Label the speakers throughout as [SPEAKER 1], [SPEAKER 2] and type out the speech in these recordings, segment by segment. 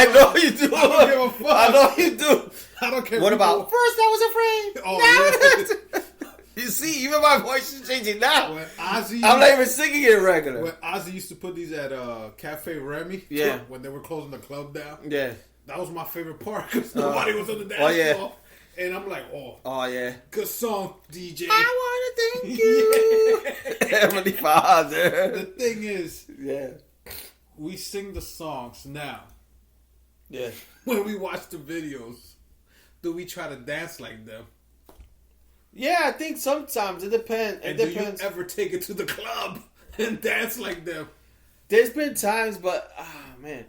[SPEAKER 1] I know you do.
[SPEAKER 2] I don't give a fuck.
[SPEAKER 1] I know you do.
[SPEAKER 2] I don't care.
[SPEAKER 1] What about first I was afraid?
[SPEAKER 2] Oh,
[SPEAKER 1] now you see, even my voice is changing now.
[SPEAKER 2] When Ozzy,
[SPEAKER 1] I'm not even singing it regular.
[SPEAKER 2] When Ozzy used to put these at Cafe Remy,
[SPEAKER 1] yeah,
[SPEAKER 2] when they were closing the club down,
[SPEAKER 1] yeah,
[SPEAKER 2] that was my favorite part because nobody was on the dance floor. And I'm like, oh yeah, good song, DJ.
[SPEAKER 1] I want to thank you, Heavenly Father.
[SPEAKER 2] The thing is,
[SPEAKER 1] yeah,
[SPEAKER 2] we sing the songs now.
[SPEAKER 1] Yeah.
[SPEAKER 2] When we watch the videos, do we try to dance like them?
[SPEAKER 1] Yeah, I think sometimes it depends.
[SPEAKER 2] And do you ever take it to the club and dance like them?
[SPEAKER 1] There's been times, but man,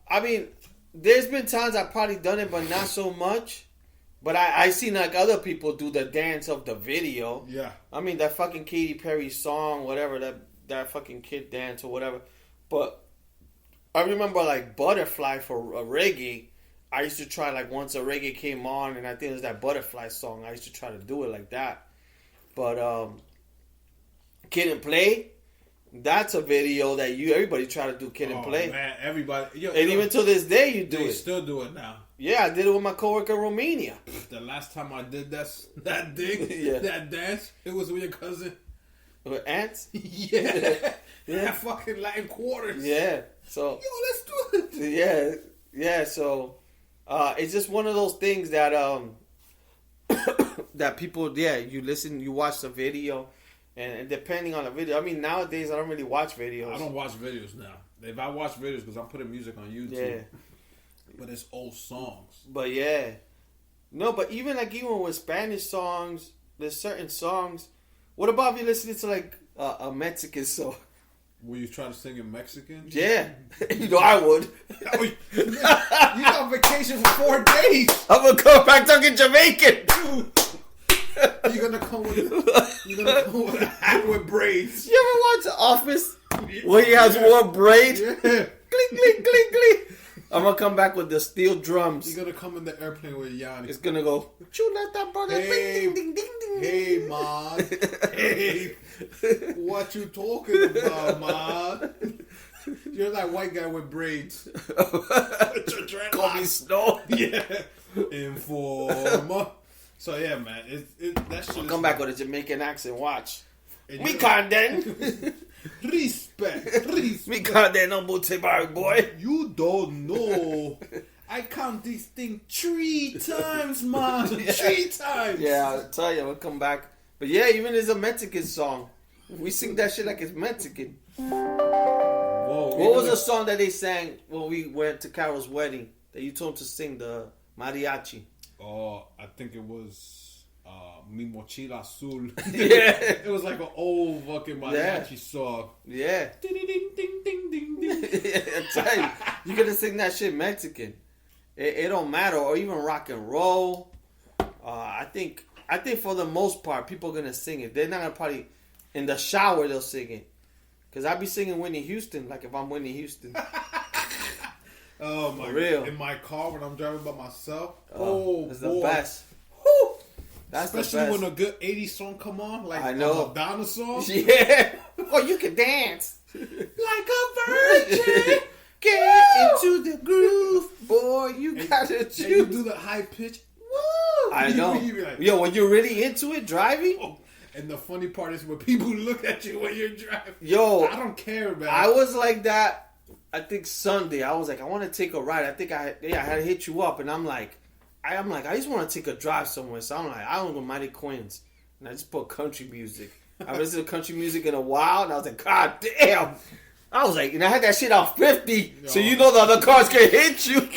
[SPEAKER 1] I mean, there's been times I've probably done it, but not so much. But I seen like other people do the dance of the video.
[SPEAKER 2] Yeah.
[SPEAKER 1] I mean, that fucking Katy Perry song, whatever, that fucking kid dance or whatever. But I remember like Butterfly for a reggae. I used to try like once a reggae came on, and I think it was that Butterfly song. I used to try to do it like that. But Kid and Play, that's a video that everybody try to do Kid and Play.
[SPEAKER 2] Man, everybody.
[SPEAKER 1] And even to this day, you do it.
[SPEAKER 2] They still do it now.
[SPEAKER 1] Yeah, I did it with my coworker in Romania.
[SPEAKER 2] The last time I did that thing, that dance, it was with your cousin.
[SPEAKER 1] With ants?
[SPEAKER 2] Yeah. That fucking Latin quarters.
[SPEAKER 1] Yeah. So.
[SPEAKER 2] Yo, let's do it.
[SPEAKER 1] Yeah. So, it's just one of those things that that people, you listen, you watch the video, and depending on the video. I mean, nowadays I don't really watch videos.
[SPEAKER 2] I don't watch videos now. If I watch videos, because I'm putting music on YouTube.
[SPEAKER 1] Yeah.
[SPEAKER 2] But it's old songs.
[SPEAKER 1] But yeah. No, but even with Spanish songs, there's certain songs. What about if you listening to like a Mexican song?
[SPEAKER 2] Were you trying to sing in Mexican?
[SPEAKER 1] Yeah. I would.
[SPEAKER 2] You on vacation for 4 days.
[SPEAKER 1] I'm going to come back talking Jamaican.
[SPEAKER 2] You're gonna come with a hat with braids.
[SPEAKER 1] You ever watch The Office? Where he has one braid?
[SPEAKER 2] Yeah.
[SPEAKER 1] Clink, clink, clink, clink. I'm gonna come back with the steel drums.
[SPEAKER 2] You're gonna come in the airplane with Yanni.
[SPEAKER 1] It's gonna go. Chuleta Brothers.
[SPEAKER 2] Hey,
[SPEAKER 1] ding, ding, ding, ding.
[SPEAKER 2] Hey, man. Hey, what you talking about, man? You're that white guy with braids.
[SPEAKER 1] Kobe Snow.
[SPEAKER 2] Yeah. Informer. So yeah, man. That shit.
[SPEAKER 1] I'll come back with a Jamaican accent. Watch. Me
[SPEAKER 2] can't
[SPEAKER 1] condemn.
[SPEAKER 2] Respect.
[SPEAKER 1] Me condemn no multi-bar boy.
[SPEAKER 2] You don't know. I count this thing 3 times, man. 3 times.
[SPEAKER 1] Yeah, I'll tell you, we'll come back. But yeah, even as a Mexican song, we sing that shit like it's Mexican.
[SPEAKER 2] Whoa,
[SPEAKER 1] what was the song that they sang when we went to Carol's wedding that you told him to sing, the mariachi?
[SPEAKER 2] Oh, I think it was Mi Mochila Azul.
[SPEAKER 1] Yeah.
[SPEAKER 2] It was like an old fucking mariachi song.
[SPEAKER 1] Yeah.
[SPEAKER 2] Ding, ding, ding, ding, ding, ding.
[SPEAKER 1] I tell you, you gotta sing that shit Mexican. It don't matter, or even rock and roll. I think for the most part, people are gonna sing it. They're not gonna probably in the shower they'll sing it. Cause I be singing Whitney Houston, like if I'm Whitney Houston.
[SPEAKER 2] Oh my!
[SPEAKER 1] Real.
[SPEAKER 2] In my car when I'm driving by myself.
[SPEAKER 1] It's the best.
[SPEAKER 2] Whew.
[SPEAKER 1] That's
[SPEAKER 2] especially
[SPEAKER 1] the best.
[SPEAKER 2] when a good 80s song come on, like
[SPEAKER 1] I know.
[SPEAKER 2] a Madonna song.
[SPEAKER 1] Yeah. Oh, you can dance
[SPEAKER 2] like a virgin.
[SPEAKER 1] Get into the groove, boy. You gotta choose.
[SPEAKER 2] And you do the high pitch. Woo!
[SPEAKER 1] I know.
[SPEAKER 2] Like,
[SPEAKER 1] yo, when you're really into it, driving.
[SPEAKER 2] Oh. And the funny part is when people look at you when you're driving.
[SPEAKER 1] Yo,
[SPEAKER 2] I don't care, man.
[SPEAKER 1] I was like that. I think Sunday. I was like, I want to take a ride. I think I had to hit you up, and I'm like, I just want to take a drive somewhere. So I'm like, I don't go Mighty Queens, and I just put country music. I haven't listened to country music in a while, and I was like, God damn. I was like, and I had that shit off 50, so you know the other cars can hit you.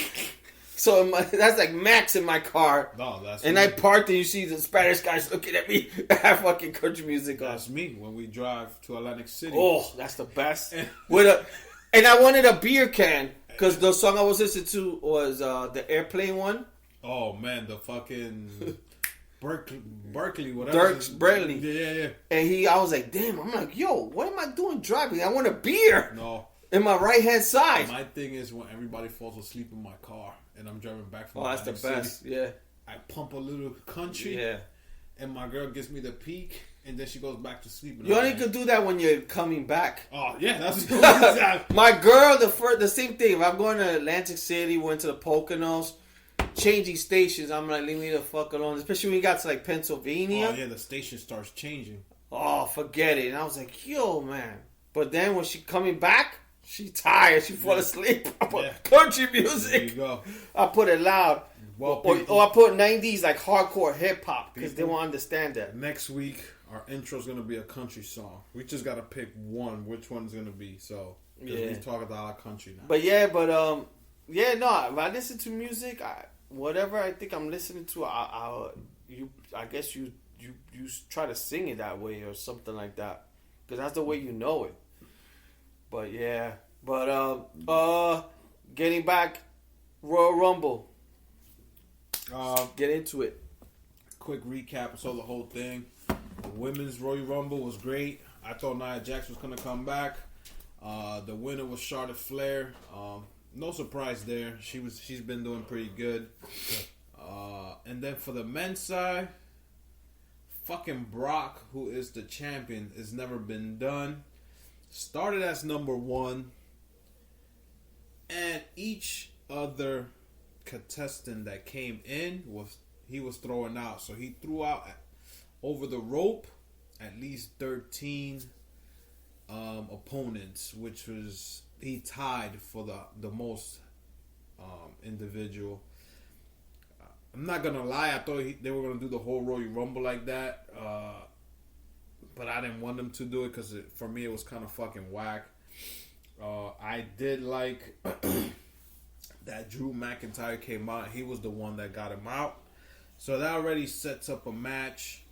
[SPEAKER 1] So that's like max in my car.
[SPEAKER 2] No, that's
[SPEAKER 1] and
[SPEAKER 2] me.
[SPEAKER 1] I parked, and you see the Spanish guys looking at me. I have fucking country music on.
[SPEAKER 2] That's me when we drive to Atlantic City.
[SPEAKER 1] Oh, that's the best. And I wanted a beer can because the song I was listening to was the airplane one.
[SPEAKER 2] Oh man, the fucking Berkeley, whatever.
[SPEAKER 1] Dirks Bradley.
[SPEAKER 2] Yeah.
[SPEAKER 1] And I was like, damn. I'm like, yo, what am I doing driving? I want a beer.
[SPEAKER 2] No.
[SPEAKER 1] In my right hand side.
[SPEAKER 2] My thing is when everybody falls asleep in my car and I'm driving back from
[SPEAKER 1] Atlantic City. Yeah.
[SPEAKER 2] I pump a little country.
[SPEAKER 1] Yeah.
[SPEAKER 2] And my girl gives me the peak. and then she goes back to sleep.
[SPEAKER 1] You only could do that when you're coming back.
[SPEAKER 2] Oh yeah, that's the only time.
[SPEAKER 1] My girl, the same thing. If I'm going to Atlantic City, went to the Poconos, changing stations, I'm like, leave me the fuck alone. Especially when you got to like Pennsylvania.
[SPEAKER 2] Oh yeah, the station starts changing.
[SPEAKER 1] Oh, forget it. And I was like, yo, man. But then when she coming back, she tired. She fall asleep. I put country music.
[SPEAKER 2] There you go.
[SPEAKER 1] I put it loud.
[SPEAKER 2] Well,
[SPEAKER 1] or I put 90s like hardcore hip hop because they won't understand that.
[SPEAKER 2] Next week, our intro is gonna be a country song. We just gotta pick one. Which one's gonna be? So we talk about our country now.
[SPEAKER 1] But if I listen to music, whatever I think I'm listening to, I guess you try to sing it that way or something like that because that's the way you know it. But getting back, Royal Rumble. Get into it.
[SPEAKER 2] Quick recap. I saw the whole thing. The women's Royal Rumble was great. I thought Nia Jax was gonna come back. The winner was Charlotte Flair. No surprise there. She's been doing pretty good. And then for the men's side, fucking Brock, who is the champion, has never been done. Started as number one, and each other contestant that came in was throwing out. So he threw out over the rope at least 13 opponents, which was he tied for the most individual. I'm not gonna lie, I thought they were gonna do the whole Royal Rumble like that, but I didn't want them to do it because for me it was kind of fucking whack. I did like that Drew McIntyre came out. He was the one that got him out, so that already sets up a match.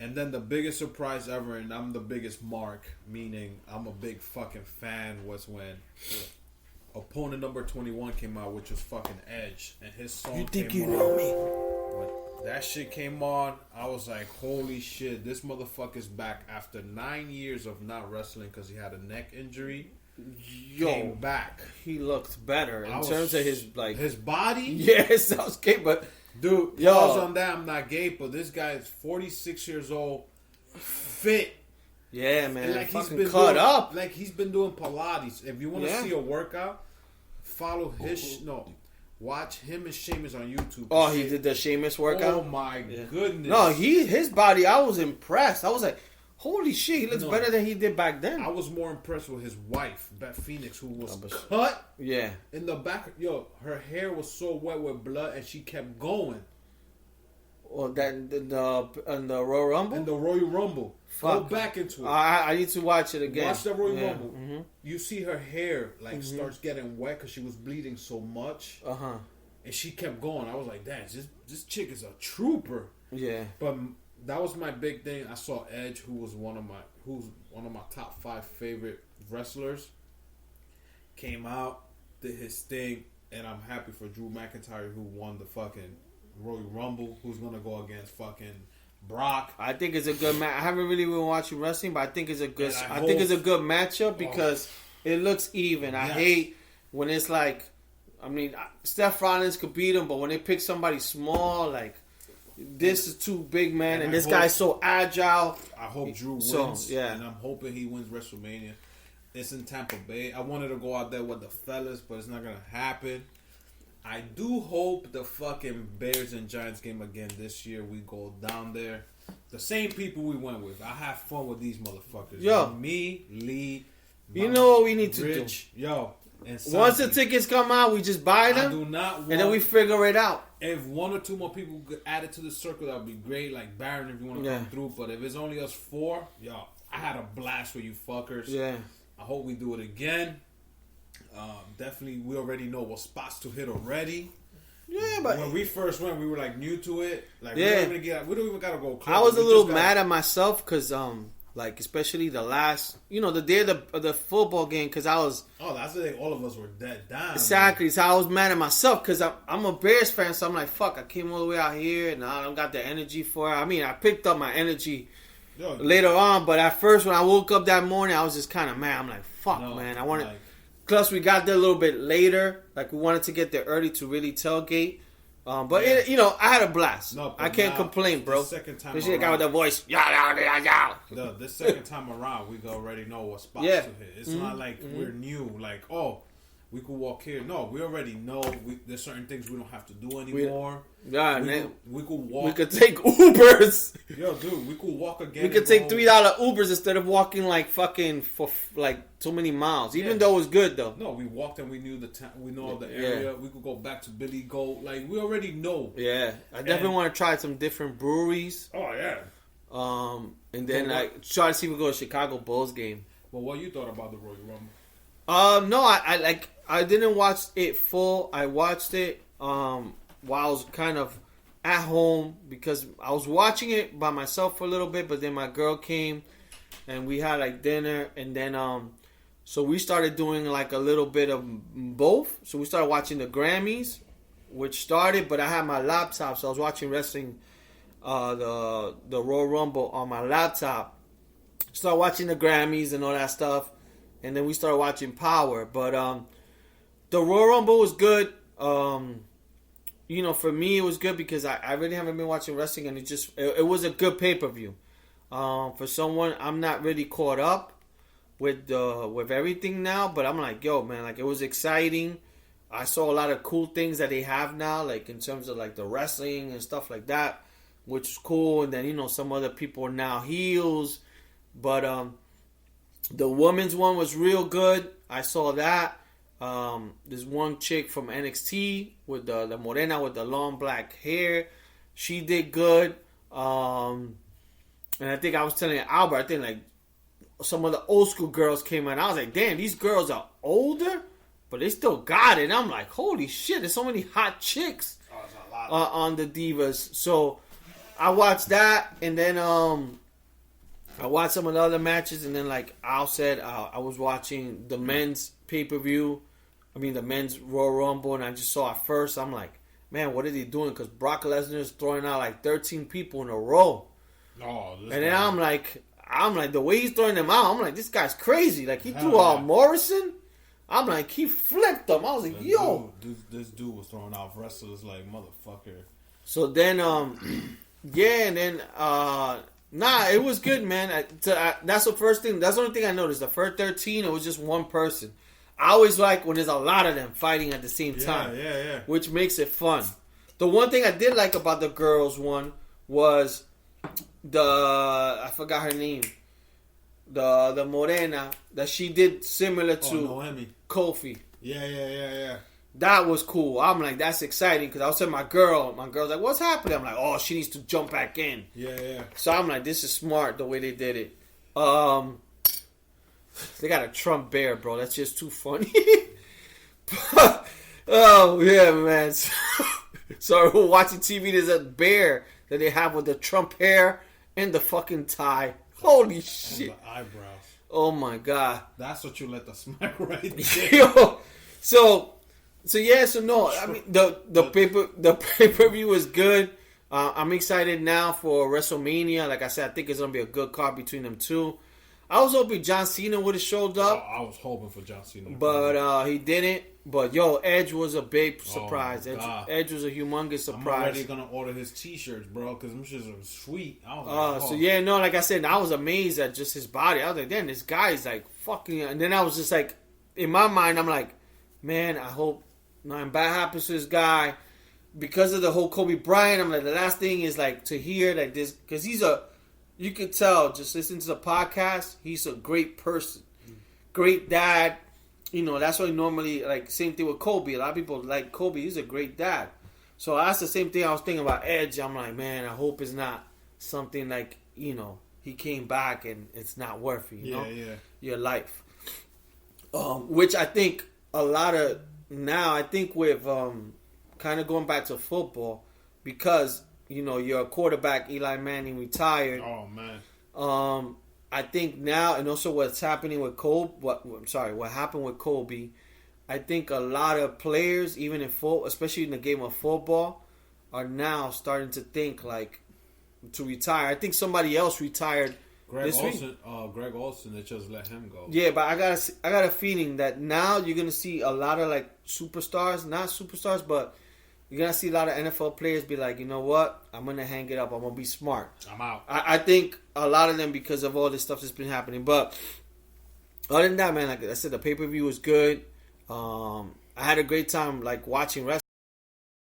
[SPEAKER 2] And then the biggest surprise ever, and I'm the biggest mark, meaning I'm a big fucking fan, was when opponent number 21 came out, which was fucking Edge, and his song
[SPEAKER 1] You think
[SPEAKER 2] came
[SPEAKER 1] you
[SPEAKER 2] on.
[SPEAKER 1] know me?
[SPEAKER 2] When that shit came on, I was like, holy shit, this motherfucker's back after 9 years of not wrestling because he had a neck injury. Came back.
[SPEAKER 1] He looked better in terms of his
[SPEAKER 2] body.
[SPEAKER 1] Yes, I was gay, but
[SPEAKER 2] dude, pause on that. I'm not gay, but this guy is 46 years old, fit.
[SPEAKER 1] Yeah, man.
[SPEAKER 2] Like
[SPEAKER 1] fucking
[SPEAKER 2] he's been
[SPEAKER 1] cut
[SPEAKER 2] doing,
[SPEAKER 1] up.
[SPEAKER 2] Like he's been doing Pilates. If you want to see a workout, follow his. Watch him and Sheamus on YouTube.
[SPEAKER 1] Oh, he did the Sheamus workout.
[SPEAKER 2] Oh my goodness.
[SPEAKER 1] No, his body. I was impressed. I was like, holy shit, he looks better than he did back then.
[SPEAKER 2] I was more impressed with his wife, Beth Phoenix, who was cut.
[SPEAKER 1] Yeah.
[SPEAKER 2] In the back, her hair was so wet with blood, and she kept going.
[SPEAKER 1] Well, that in the Royal Rumble.
[SPEAKER 2] In the Royal Rumble. Go back into it.
[SPEAKER 1] I need to watch it again.
[SPEAKER 2] Watch the Royal Rumble. Mm-hmm. You see her hair starts getting wet because she was bleeding so much. And she kept going. I was like, damn, this chick is a trooper.
[SPEAKER 1] Yeah.
[SPEAKER 2] But that was my big thing. I saw Edge, who's one of my top 5 favorite wrestlers, came out, did his thing, and I'm happy for Drew McIntyre, who won the fucking Royal Rumble, who's gonna go against fucking Brock.
[SPEAKER 1] I think it's a good match. I haven't really been watching wrestling, but I think it's a good. I think it's a good matchup because it looks even. I hate when it's like, I mean, Seth Rollins could beat him, but when they pick somebody small, like this is too big, man, and this guy's so agile.
[SPEAKER 2] I hope Drew wins, and I'm hoping he wins WrestleMania. It's in Tampa Bay. I wanted to go out there with the fellas, but it's not gonna happen. I do hope the fucking Bears and Giants game again this year, we go down there. The same people we went with. I have fun with these motherfuckers.
[SPEAKER 1] Yo.
[SPEAKER 2] Me, Lee.
[SPEAKER 1] You know what we need to do?
[SPEAKER 2] Yo. And
[SPEAKER 1] once the tickets come out, we just buy them.
[SPEAKER 2] I do not want,
[SPEAKER 1] and then we figure it out.
[SPEAKER 2] If 1 or 2 more people get added to the circle, that would be great. Like Baron, if you want to come through. But if it's only us 4, yo, I had a blast with you fuckers.
[SPEAKER 1] Yeah.
[SPEAKER 2] I hope we do it again. Definitely, we already know what spots to hit already.
[SPEAKER 1] Yeah, but
[SPEAKER 2] when we first went, we were like new to it. Like we don't even gotta go close.
[SPEAKER 1] I was a little mad at myself because like especially the last, the day of the football game, because I was.
[SPEAKER 2] Oh, that's the day all of us were dead down.
[SPEAKER 1] Exactly. Man. So I was mad at myself because I'm a Bears fan, so I'm like, fuck, I came all the way out here and I don't got the energy for it. I mean, I picked up my energy later on, but at first when I woke up that morning, I was just kind of mad. I'm like, fuck, man, I wanted. Plus, we got there a little bit later. Like, we wanted to get there early to really tailgate. But I had a blast.
[SPEAKER 2] No,
[SPEAKER 1] I can't complain, bro.
[SPEAKER 2] The second time
[SPEAKER 1] this
[SPEAKER 2] around,
[SPEAKER 1] guy with the voice,
[SPEAKER 2] this second time around, we already know what spots to hit. It's not like we're new. Like, we could walk here. No, we already know. There's certain things we don't have to do anymore. We could walk.
[SPEAKER 1] We could take Ubers.
[SPEAKER 2] Yo, dude, we could walk again.
[SPEAKER 1] We could take $3 Ubers instead of walking like fucking for like so many miles. Even though it was good though.
[SPEAKER 2] No, we walked and we knew the town. We know the area. We could go back to Billy Goat. Like we already know.
[SPEAKER 1] Yeah, I definitely want to try some different breweries.
[SPEAKER 2] Oh yeah.
[SPEAKER 1] And then I try to see if we go to Chicago Bulls game.
[SPEAKER 2] Well, what you thought about the Royal Rumble?
[SPEAKER 1] No, I didn't watch it full. I watched it while I was kind of at home because I was watching it by myself for a little bit, but then my girl came and we had like dinner, and then so we started doing like a little bit of both. So we started watching the Grammys, which started, but I had my laptop, so I was watching wrestling, the Royal Rumble on my laptop. Started watching the Grammys and all that stuff. And then we started watching Power. But the Royal Rumble was good. For me it was good because I really haven't been watching wrestling, and it was a good pay-per-view. For someone, I'm not really caught up with everything now, but I'm like, yo, man, like it was exciting. I saw a lot of cool things that they have now, like in terms of like the wrestling and stuff like that, which is cool. And then, some other people are now heels. But the women's one was real good. I saw that. There's one chick from NXT with the morena with the long black hair. She did good. And I think I was telling Albert, I think like some of the old school girls came out. I was like, damn, these girls are older, but they still got it. And I'm like, holy shit, there's so many hot chicks on the Divas. So I watched that, and then I watched some of the other matches, and then like Al said, I was watching the men's pay-per-view. I mean the men's Royal Rumble, and I just saw it first. I'm like, man, what are they doing? Because Brock Lesnar is throwing out like 13 people in a row. And then I'm like, the way he's throwing them out, I'm like, this guy's crazy. Like he threw out Morrison. I'm like, he flipped them. I was like, yo,
[SPEAKER 2] this dude was throwing out wrestlers like motherfucker.
[SPEAKER 1] So then, and then. Nah, it was good, man. That's the first thing. That's the only thing I noticed. The first 13, it was just one person. I always like when there's a lot of them fighting at the same time.
[SPEAKER 2] Yeah.
[SPEAKER 1] Which makes it fun. The one thing I did like about the girls one was I forgot her name. The morena that she did similar to
[SPEAKER 2] Noemi.
[SPEAKER 1] Kofi.
[SPEAKER 2] Yeah.
[SPEAKER 1] That was cool. I'm like, that's exciting because I was telling my girl's like, what's happening? I'm like, oh, she needs to jump back in.
[SPEAKER 2] Yeah.
[SPEAKER 1] So I'm like, this is smart the way they did it. They got a Trump bear, bro. That's just too funny. Oh, yeah, man. So we're watching TV. There's a bear that they have with the Trump hair and the fucking tie. Holy shit.
[SPEAKER 2] And the eyebrows.
[SPEAKER 1] Oh, my God.
[SPEAKER 2] That's what you let the smack right there.
[SPEAKER 1] Yo, so no. I mean, the pay-per-view was good. I'm excited now for WrestleMania. Like I said, I think it's going to be a good card between them two. I was hoping John Cena would have showed up.
[SPEAKER 2] I was hoping for John Cena.
[SPEAKER 1] But he didn't. But, Edge was a big surprise. Edge was a humongous surprise.
[SPEAKER 2] I'm already going to order his T-shirts, bro, because them shits are sweet. I was
[SPEAKER 1] like, like I said, I was amazed at just his body. I was like, damn, this guy is like fucking... And then I was just like, in my mind, I'm like, man, I hope nothing bad happens to this guy. Because of the whole Kobe Bryant, I'm like, the last thing is like to hear that this... Because you could tell, just listening to the podcast, he's a great person. Great dad. That's why normally, like, same thing with Kobe. A lot of people like Kobe. He's a great dad. So that's the same thing I was thinking about Edge. I'm like, man, I hope it's not something like, he came back and it's not worth it, your life. Which I think a lot of now, I think with kind of going back to football, because, you're a quarterback, Eli Manning retired.
[SPEAKER 2] Oh, man.
[SPEAKER 1] I think now, and also what's happening with Kobe, what happened with Kobe, I think a lot of players, even in football, especially in the game of football, are now starting to think like to retire. I think somebody else retired
[SPEAKER 2] Greg Olsen, they just let him go.
[SPEAKER 1] Yeah, but I got a feeling that now you're gonna see a lot of like superstars, not superstars, but you're gonna see a lot of NFL players be like, you know what? I'm gonna hang it up. I'm gonna be smart.
[SPEAKER 2] I'm out.
[SPEAKER 1] I think a lot of them because of all this stuff that's been happening. But other than that, man, like I said, the pay-per-view was good. I had a great time like watching wrestling.